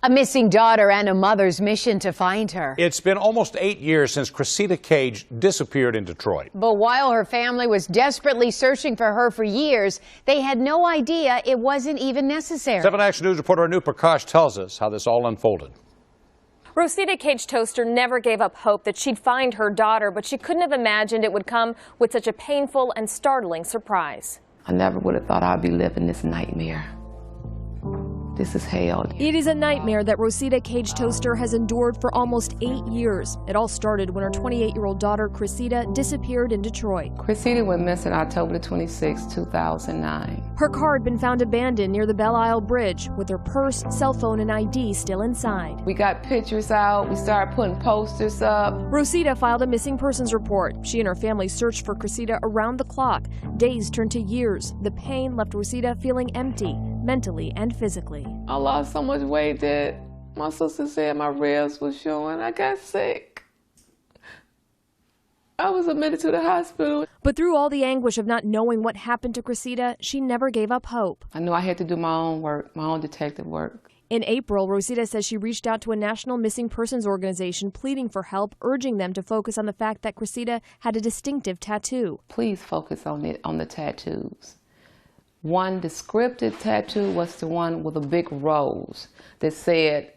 A missing daughter and a mother's mission to find her. It's been almost 8 years since Rosita Cage disappeared in Detroit. But while her family was desperately searching for her for years, they had no idea it wasn't even necessary. 7 Action News reporter Rosita Cage-Toaster tells us how this all unfolded. Rosita Cage-Toaster never gave up hope that she'd find her daughter, but she couldn't have imagined it would come with such a painful and startling surprise. I never would have thought I'd be living this nightmare. This is hell. It is a nightmare that Rosita Cage-Toaster has endured for almost 8 years. It all started when her 28-year-old daughter, Rosita, disappeared in Detroit. Rosita went missing October 26, 2009. Her car had been found abandoned near the Belle Isle Bridge with her purse, cell phone, and ID still inside. We got pictures out. We started putting posters up. Rosita filed a missing persons report. She and her family searched for Rosita around the clock. Days turned to years. The pain left Rosita feeling empty, mentally and physically. I lost so much weight that my sister said my ribs was showing. I got sick. I was admitted to the hospital. But through all the anguish of not knowing what happened to Rosita, she never gave up hope. I knew I had to do my own work, my own detective work. In April, Rosita says she reached out to a national missing persons organization pleading for help, urging them to focus on the fact that Rosita had a distinctive tattoo. Please focus on the tattoos. One descriptive tattoo was the one with a big rose that said,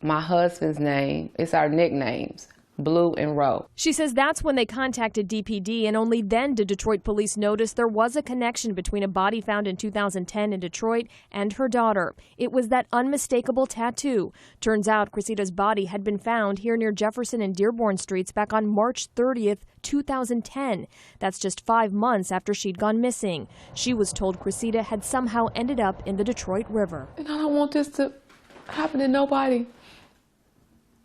my husband's name, it's our nicknames, Blue and Rose. She says that's when they contacted DPD, and only then did Detroit police notice there was a connection between a body found in 2010 in Detroit and her daughter. It was that unmistakable tattoo. Turns out Rosita's body had been found here near Jefferson and Dearborn Streets back on March 30th, 2010. That's just 5 months after she'd gone missing. She was told Rosita had somehow ended up in the Detroit River. And I don't want this to happen to nobody.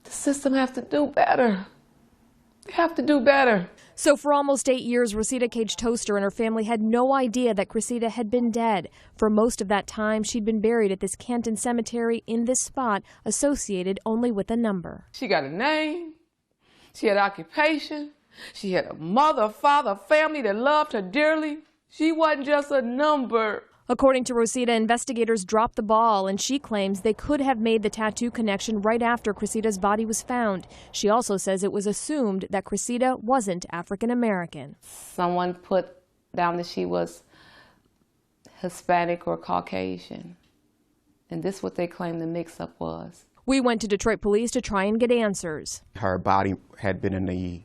The system has to do better. They have to do better. So for almost 8 years, Rosita Cage-Toaster and her family had no idea that Rosita had been dead. For most of that time, she'd been buried at this Canton cemetery in this spot, associated only with a number. She got a name. She had occupation. She had a mother, father, family that loved her dearly. She wasn't just a number. According to Rosita, investigators dropped the ball, and she claims they could have made the tattoo connection right after Rosita's body was found. She also says it was assumed that Rosita wasn't African American. Someone put down that she was Hispanic or Caucasian, and this is what they claim the mix-up was. We went to Detroit police to try and get answers. Her body had been in the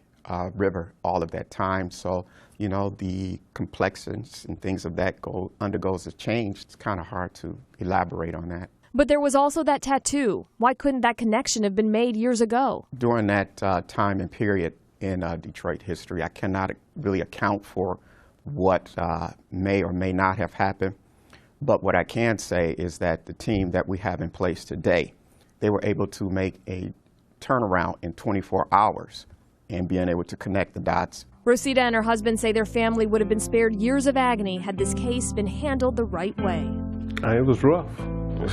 river all of that time, so you know the complexions and things of that undergoes a change. It's kind of hard to elaborate on that. But there was also that tattoo. Why couldn't that connection have been made years ago? During that time and period in Detroit history, I cannot really account for what may or may not have happened. But what I can say is that the team that we have in place today, they were able to make a turnaround in 24 hours. And being able to connect the dots. Rosita and her husband say their family would have been spared years of agony had this case been handled the right way. It was rough.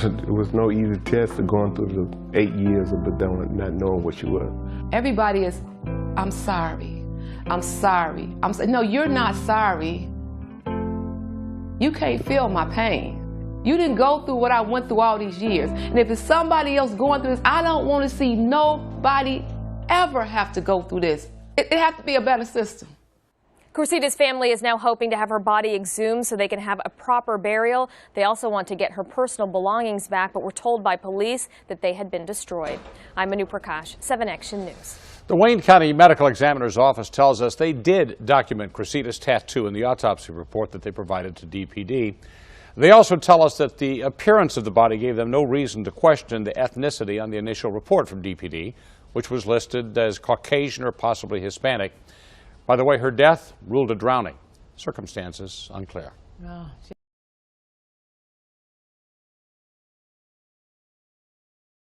It was no easy test of going through the 8 years of not knowing what you were. Everybody is, I'm sorry. I'm sorry. No, you're not sorry. You can't feel my pain. You didn't go through what I went through all these years. And if it's somebody else going through this, I don't want to see nobody ever have to go through this. It has to be a better system. Rosita's family is now hoping to have her body exhumed so they can have a proper burial. They also want to get her personal belongings back, but were told by police that they had been destroyed. I'm Rosita Cage-Toaster, 7 Action News. The Wayne County Medical Examiner's Office tells us they did document Rosita's tattoo in the autopsy report that they provided to DPD. They also tell us that the appearance of the body gave them no reason to question the ethnicity on the initial report from DPD, which was listed as Caucasian or possibly Hispanic. By the way, her death ruled a drowning. Circumstances unclear. Oh,